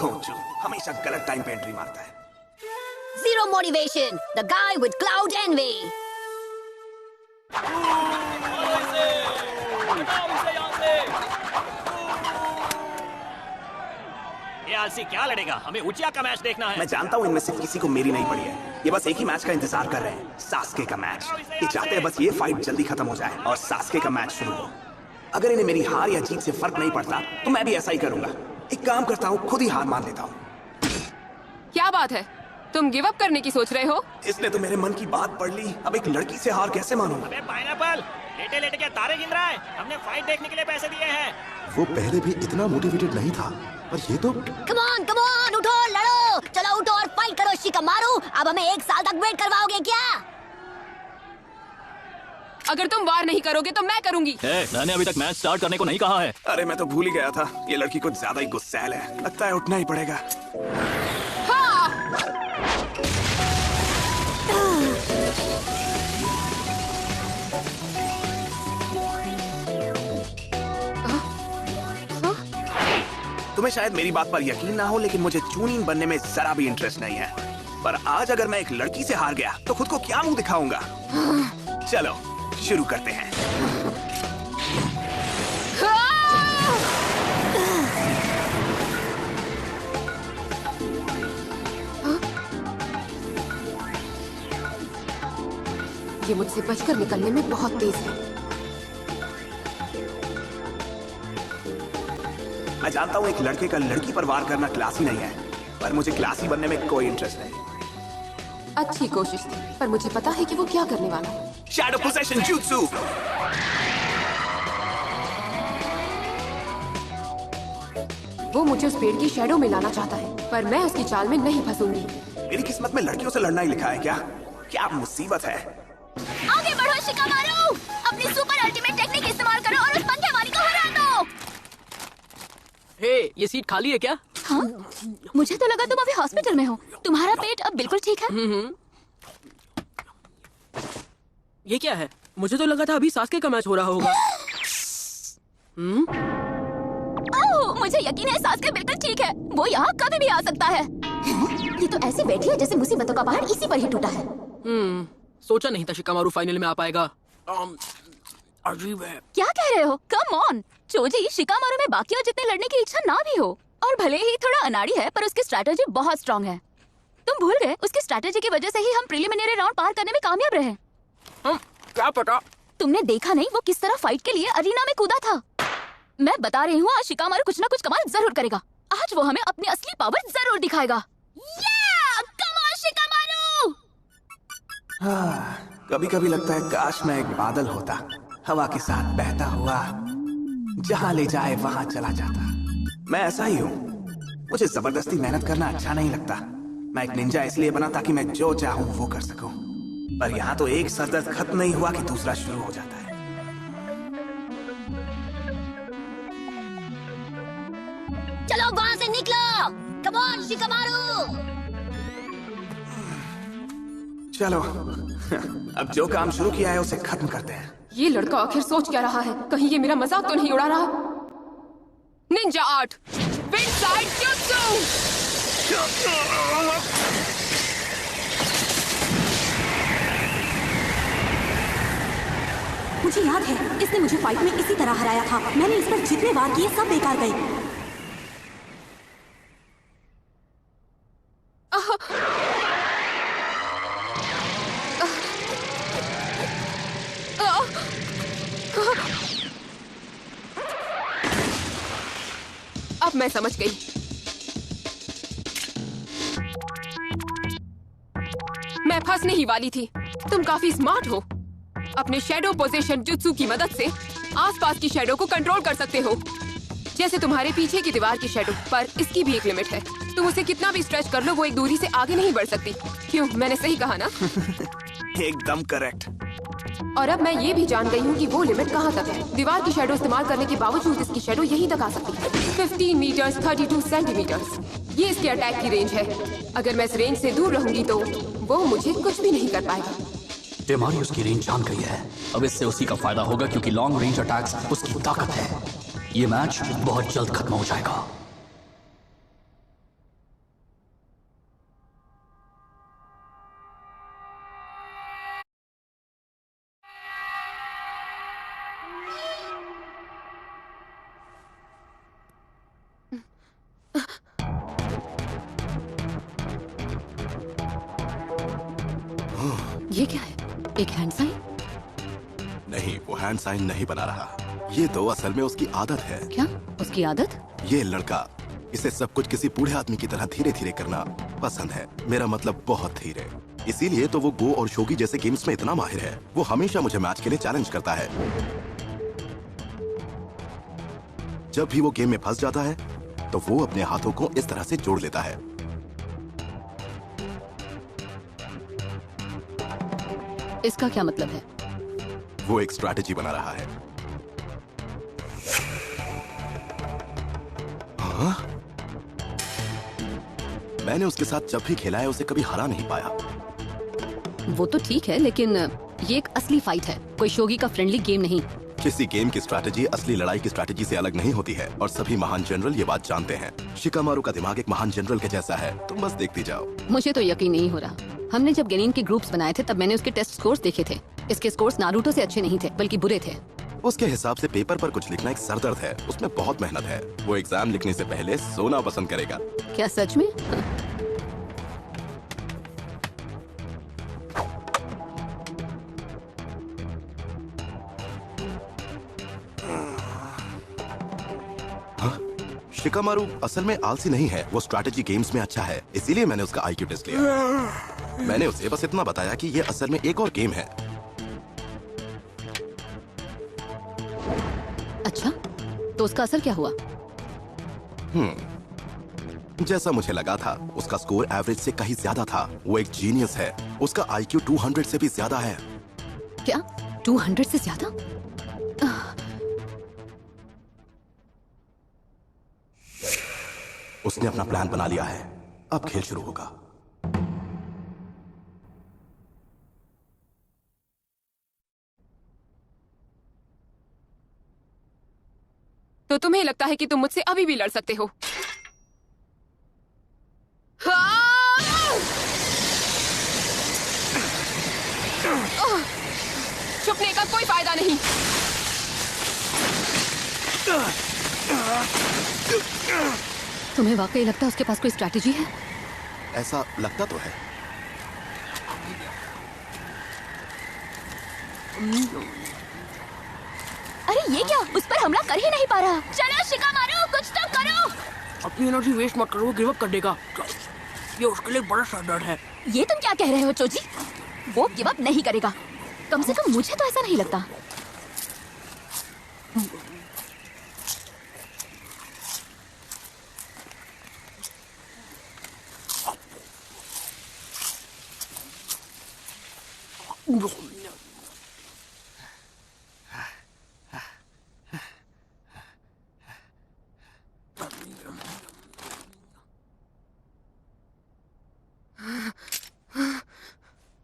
खोचू हमेशा गलत टाइम पे एंट्री मारता है। Zero motivation. The guy with cloud envy. ये आलसी क्या लड़ेगा? हमें उचिया का मैच देखना है। मैं जानता हूँ इनमें से किसी को मेरी नहीं पड़ी है। ये बस एक ही मैच का इंतजार कर रहे हैं, सास्के का मैच। ये चाहते हैं बस ये फाइट जल्दी खत्म हो जाए और सास्के का मैच शुरू हो। अगर इन्हें मेरी हार या जीत से फर्क नहीं पड़ता तो मैं भी ऐसा ही करूंगा। एक काम करता हूँ, खुद ही हार मान लेता हूँ। क्या बात है, तुम गिव अप करने की सोच रहे हो? इसने तो मेरे मन की बात पढ़ ली। अब एक लड़की से हार कैसे मानूं? अबे पाइनएप्पल, लेटे लेटे क्या तारे गिन रहा है? हमने फाइट देखने के लिए पैसे दिए हैं। वो पहले भी इतना मोटिवेटेड नहीं था, पर ये तो Come on, उठो, लड़ो, चलो उठो और फाइट करो शिकामारू। अब हमें 1 साल तक वेट करवाओगे क्या? अगर तुम वार नहीं करोगे तो मैं करूंगी। मैंने अभी तक मैच स्टार्ट करने को नहीं कहा है। अरे मैं तो भूल ही गया था, ये लड़की कुछ ज्यादा ही गुस्सैल है। लगता है उठना ही पड़ेगा। हाँ! तुम्हें शायद मेरी बात पर यकीन ना हो, लेकिन मुझे चूनीन बनने में जरा भी इंटरेस्ट नहीं है। पर आज अगर मैं एक लड़की से हार गया तो खुद को क्या मुंह दिखाऊंगा? चलो शुरू करते हैं। ये मुझसे बचकर निकलने में बहुत तेज है। मैं जानता हूँ एक लड़के का लड़की पर वार करना क्लासी नहीं है, पर मुझे क्लासी बनने में कोई इंटरेस्ट नहीं। अच्छी कोशिश थी, पर मुझे पता है कि वो क्या करने वाला है। Shadow possession jutsu। वो मुझे उस पेड़ की शैडो में लाना चाहता है, पर मैं उसकी चाल में नहीं फंसूंगी। मेरी किस्मत में लड़कियों से लड़ना ही लिखा है क्या? क्या मुसीबत है। आगे बढ़ो शिकामारू, अपनी सुपर अल्टीमेट टेक्निक इस्तेमाल करो और उस पंखे वाली को हरा दो। हे, ये सीट खाली है क्या? हाँ? मुझे तो लगा तुम अभी हॉस्पिटल में हो। तुम्हारा पेट अब बिल्कुल ठीक है? ये क्या है? मुझे तो लगा था अभी सास्के का मैच हो रहा होगा। ओह, मुझे यकीन है सास्के बिल्कुल ठीक है। वो यहाँ कभी भी आ सकता है। ये तो ऐसे बैठी है जैसे मुसीबतों का पहाड़ इसी पर ही टूटा है। सोचा नहीं था शिकामारू फाइनल में आ पाएगा। अजीब है। क्या कह रहे हो? कम ऑन चोजी, शिकामारू में बाकियों जितने लड़ने की इच्छा ना भी हो, और भले ही थोड़ा अनाड़ी है, पर उसकी स्ट्रैटेजी बहुत स्ट्रांग है। तुम भूल गए, उसकी स्ट्रैटेजी की वजह से ही हम प्रीलिमिनरी राउंड पार करने में कामयाब रहे। क्या पता? तुमने देखा नहीं वो किस तरह फाइट के लिए अरीना में कूदा था। मैं बता रही हूँ, आज शिकामारू कुछ ना कुछ कमाल जरूर करेगा। आज वो हमें अपनी असली पावर जरूर दिखाएगा। Come on Shikamaru. कभी कभी लगता है काश मैं एक बादल होता, हवा के साथ बहता हुआ, जहाँ ले जाए वहाँ चला जाता। मैं ऐसा ही हूँ, मुझे जबरदस्ती मेहनत करना अच्छा नहीं लगता। मैं एक निंजा इसलिए बना ताकि मैं जो चाहूँ वो कर सकूं। पर यहाँ तो एक सरदर्द खत्म नहीं हुआ कि दूसरा शुरू हो जाता है। चलो वहाँ से निकलो। Come on Shikamaru. चलो अब जो काम शुरू किया है उसे खत्म करते हैं। ये लड़का आखिर सोच क्या रहा है? कहीं ये मेरा मजाक तो नहीं उड़ा रहा? Ninja art, wind side jutsu। मुझे याद है, इसने मुझे फाइट में इसी तरह हराया था। मैंने इस पर जितने वार किए सब बेकार गए। अब मैं समझ गई। मैं फंसने ही वाली थी। तुम काफी स्मार्ट हो। अपने शैडो पोजीशन जुत्सु की मदद से आसपास की शैडो को कंट्रोल कर सकते हो, जैसे तुम्हारे पीछे की दीवार की शैडो। पर इसकी भी एक लिमिट है। तुम उसे कितना भी स्ट्रेच कर लो, वो एक दूरी से आगे नहीं बढ़ सकती। क्यों, मैंने सही कहा ना? एकदम करेक्ट। और अब मैं ये भी जान गई हूँ कि वो लिमिट कहाँ तक है। दीवार की शैडो इस्तेमाल करने के बावजूद इसकी शैडो यहीं तक आ सकती है। 15 मीटर्स 32 सेंटीमीटर्स, ये इसके अटैक की रेंज है। अगर मैं इस रेंज से दूर रहूंगी तो वो मुझे कुछ भी नहीं कर पाएगा। टेमारी उसकी रेंज जान गई है। अब इससे उसी का फायदा होगा, क्योंकि लॉन्ग रेंज अटैक्स उसकी ताकत है। ये मैच बहुत जल्द खत्म हो जाएगा। ये क्या है? एक हैंड साइन? नहीं, वो हैंड साइन नहीं बना रहा। ये तो असल में उसकी आदत है। क्या? उसकी आदत? ये लड़का, इसे सब कुछ किसी बूढ़े आदमी की तरह धीरे धीरे करना पसंद है। मेरा मतलब बहुत धीरे। इसीलिए तो वो गो और शोगी जैसे गेम्स में इतना माहिर है। वो हमेशा मुझे मैच के लिए चैलेंज करता है। जब भी वो गेम में फंस जाता है तो वो अपने हाथों को इस तरह से जोड़ लेता है। इसका क्या मतलब है? वो एक स्ट्रैटेजी बना रहा है। हाँ? मैंने उसके साथ जब भी खेला है उसे कभी हरा नहीं पाया। वो तो ठीक है, लेकिन ये एक असली फाइट है, कोई शोगी का फ्रेंडली गेम नहीं। किसी गेम की स्ट्रैटेजी असली लड़ाई की स्ट्रैटेजी से अलग नहीं होती है और सभी महान जनरल ये बात जानते हैं। शिकामारू का दिमाग एक महान जनरल के जैसा है, तुम बस देखती जाओ। मुझे तो यकीन नहीं हो रहा। हमने जब गेनिन के ग्रुप्स बनाए थे तब मैंने उसके टेस्ट स्कोर्स देखे थे। इसके स्कोर्स नारुतो से अच्छे नहीं थे, बल्कि बुरे थे। उसके हिसाब से पेपर पर कुछ लिखना एक सरदर्द है, उसमें बहुत मेहनत है। वो एग्जाम लिखने से पहले सोना पसंद करेगा। क्या सच में? शिकामारू असल में आलसी नहीं है, वो स्ट्रैटेजी गेम्स में अच्छा है। इसीलिए मैंने उसका आईक्यू टेस्ट लिया। मैंने उसे बस इतना बताया कि ये असल में एक और गेम है। अच्छा, तो उसका असर क्या हुआ? जैसा मुझे लगा था, उसका स्कोर एवरेज से कहीं ज्यादा था। वो एक जीनियस है। उसका आईक्यू 200 से भी ज्यादा है। क्या? 200 से ज्यादा? उसने अपना प्लान बना लिया है। अब खेल शुरू होगा। तो तुम्हें लगता है कि तुम मुझसे अभी भी लड़ सकते हो? छुपने का कोई फायदा नहीं। तुम्हें वाकई लगता है उसके पास कोई स्ट्रैटेजी है? ऐसा लगता तो है। अरे ये क्या? उस पर हमला कर ही नहीं पा रहा। चलो शिकामारू, कुछ तो करो। अपनी एनर्जी वेस्ट मत करो, वो गिव अप कर देगा। ये उसके लिए बड़ा सरदर्द है। ये तुम क्या कह रहे हो चोजी? वो गिव अप नहीं करेगा। कम से कम मुझे तो ऐसा नहीं लगता।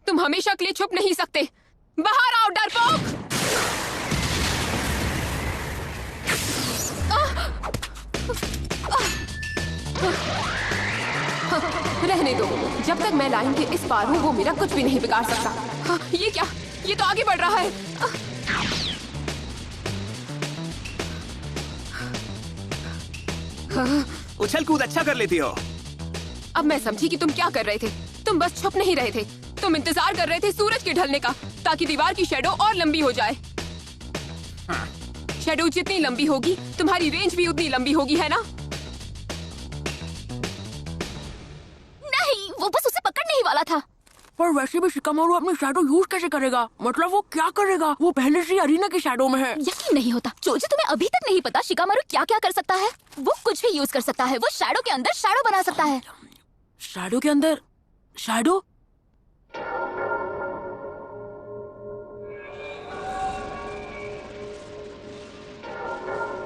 तुम हमेशा के लिए छुप नहीं सकते। बाहर आओ डरपोक। रहने दो। जब तक मैं लाइन के इस पार हूँ वो मेरा कुछ भी नहीं बिगाड़ सकता। हाँ, ये क्या? ये तो आगे बढ़ रहा है। उछल कूद अच्छा कर लेती हो। अब मैं समझी कि तुम क्या कर रहे थे। तुम बस छुप नहीं रहे थे, तुम इंतजार कर रहे थे सूरज के ढलने का, ताकि दीवार की शैडो और लंबी हो जाए। शैडो जितनी लंबी होगी तुम्हारी रेंज भी उतनी लंबी होगी, है ना? नहीं, वो बस उसे पकड़ने ही वाला था। पर वैसे भी शिकामारू अपनी शैडो यूज कैसे करेगा? मतलब वो क्या करेगा? वो पहले से अरीना की शैडो में है। यकीन नहीं होता चोजी, तुम्हें अभी तक नहीं पता शिकामारू क्या क्या कर सकता है। वो कुछ भी यूज कर सकता है। वो शैडो के अंदर शैडो बना सकता है। शैडो के अंदर शैडो?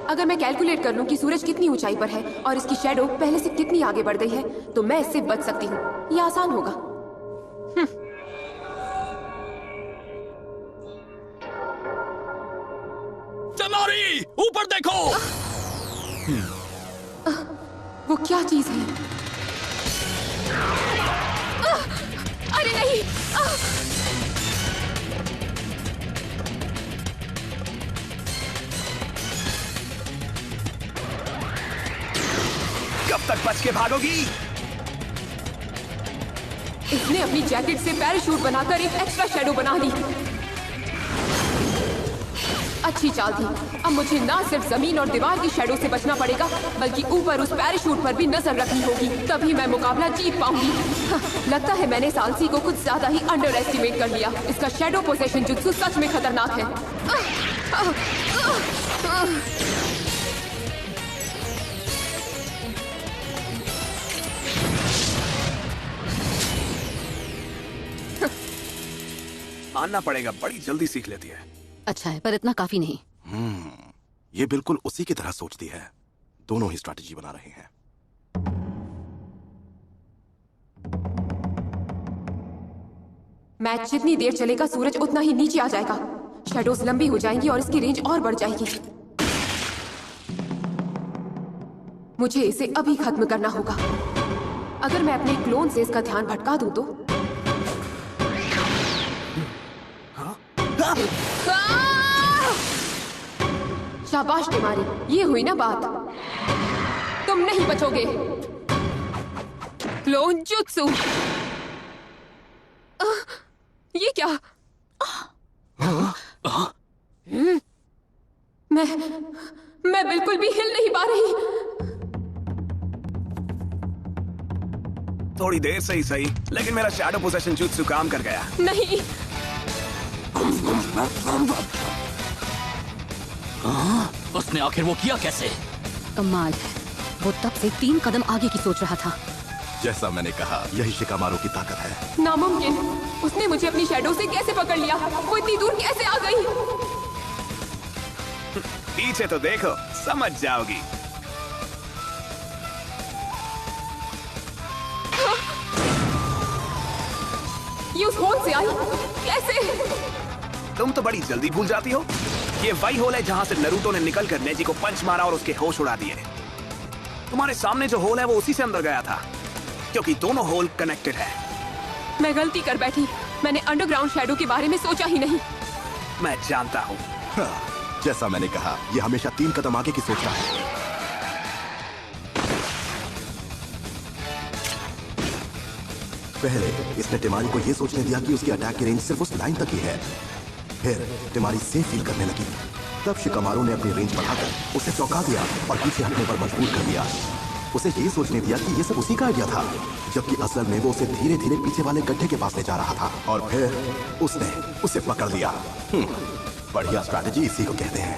अगर मैं कैलकुलेट कर लूं कि सूरज कितनी ऊंचाई पर है और इसकी शैडो पहले से कितनी आगे बढ़ गई है, तो मैं इससे बच सकती हूँ। ये आसान होगा। चनारी, ऊपर देखो। वो क्या चीज है? अरे नहीं! कब तक बच के भागोगी? इसने अपनी जैकेट से पैराशूट बनाकर एक एक्स्ट्रा शैडो बना ली। अच्छी चाल थी। अब मुझे ना सिर्फ जमीन और दीवार की शैडो से बचना पड़ेगा, बल्कि ऊपर उस पैराशूट पर भी नजर रखनी होगी, तभी मैं मुकाबला जीत पाऊंगी। लगता है मैंने सालसी को कुछ ज्यादा ही अंडर एस्टिमेट कर लिया। इसका शैडो पोजेशन जुत्सु सच में खतरनाक है। मानना पड़ेगा, बड़ी जल्दी सीख लेती है। अच्छा है, पर इतना काफी नहीं। ये बिल्कुल उसी की तरह सोचती है। दोनों ही स्ट्रैटेजी बना रहे हैं। मैच जितनी देर चलेगा सूरज उतना ही नीचे आ जाएगा। शैडोज लंबी हो जाएंगी और इसकी रेंज और बढ़ जाएगी। मुझे इसे अभी खत्म करना होगा। अगर मैं अपने क्लोन से इसका ध्यान भटका दूं तो शाबाश टिमारी, ये हुई ना बात। तुम नहीं बचोगे। Clone jutsu. ये क्या? मैं बिल्कुल भी हिल नहीं पा रही। थोड़ी देर से ही सही, लेकिन मेरा शैडो पोजेशन जुत्सु काम कर गया। नहीं। उसने आखिर वो किया कैसे? कमाल है, वो तब से 3 कदम आगे की सोच रहा था। जैसा मैंने कहा, यही शिकामारू की ताकत है। नामुमकिन। उसने मुझे अपनी शैडो से कैसे पकड़ लिया? वो इतनी दूर कैसे आ गई? पीछे तो देखो, समझ जाओगी। ये उस होल से आई कैसे? तुम तो बड़ी जल्दी भूल जाती हो। ये वही होल है जहाँ से नरूतो ने निकलकर नेजी को पंच मारा और उसके होश उड़ा दिए। तुम्हारे सामने जो होल है वो उसी से अंदर गया था, क्योंकि दोनों होल कनेक्टेड है। मैं गलती कर बैठी। मैंने अंडरग्राउंड शैडो के बारे में सोचा ही नहीं। मैं जानता हूँ। जैसा मैंने कहा, ये हमेशा 3 कदम आगे की सोच रहा है। पहले इसने टिमारी को यह सोचने दिया कि उसकी अटैक की रेंज सिर्फ उस लाइन तक ही है। फिर टिमारी सेफ फील करने लगी। तब शिकामारू ने अपनी रेंज बढ़ाकर उसे चौंका दिया और पीछे हटने पर मजबूर कर दिया। उसे ये सोचने दिया कि ये सब उसी का आइडिया था, जबकि असल में वो उसे धीरे धीरे पीछे वाले गड्ढे के पास ले जा रहा था। और फिर उसने उसे पकड़ लिया। बढ़िया स्ट्रैटेजी इसी को कहते हैं।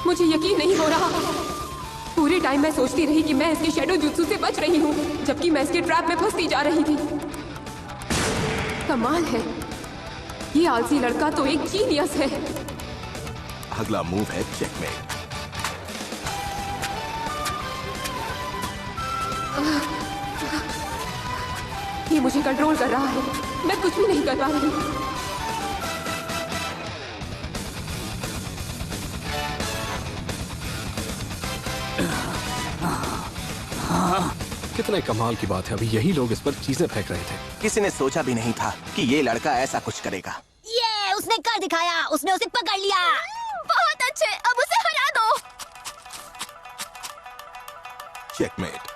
मुझे यकीन नहीं हो रहा। पूरे टाइम मैं सोचती रही कि मैं इसके शैडो जुत्सु से बच रही हूँ, जबकि मैं इसके ट्रैप में फंसती जा रही थी। कमाल है, ये आलसी लड़का तो एक जीनियस है। अगला मूव है चेकमेट। ये मुझे कंट्रोल कर रहा है। मैं कुछ भी नहीं कर पा रही। कितने कमाल की बात है, अभी यही लोग इस पर चीजें फेंक रहे थे। किसी ने सोचा भी नहीं था कि ये लड़का ऐसा कुछ करेगा। ये उसने कर दिखाया, उसने उसे पकड़ लिया। बहुत अच्छे, अब उसे हरा दो। चेकमेट।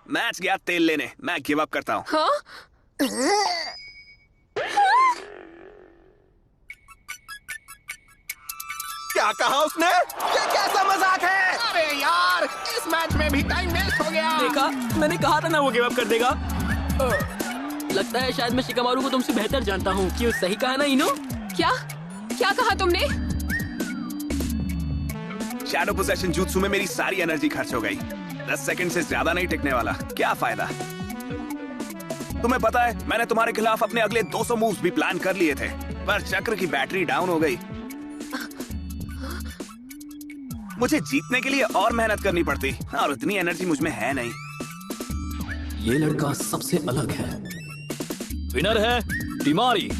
मैच गया तेल लेने। मैं गिव अप करता हूँ। हाँ? क्या कहा उसने? ये कैसा मजाक है? अरे यार, इस मैच में भी टाइम वेस्ट हो गया। देखा, मैंने कहा था ना वो गिव अप कर देगा। लगता है शायद मैं शिकामारू को तुमसे बेहतर जानता हूँ। क्यों, सही कहा ना इनो? क्या कहा तुमने? शैडो पोजेशन जुत्सु में मेरी सारी एनर्जी खर्च हो गई। 10 सेकंड से ज्यादा नहीं टिकने वाला। क्या फायदा? तुम्हें पता है, मैंने तुम्हारे खिलाफ अपने अगले 200 मूव्स भी प्लान कर लिए थे, पर चक्र की बैटरी डाउन हो गई। मुझे जीतने के लिए और मेहनत करनी पड़ती, और उतनी एनर्जी मुझ में है नहीं। ये लड़का सबसे अलग है। विनर है टिमारी।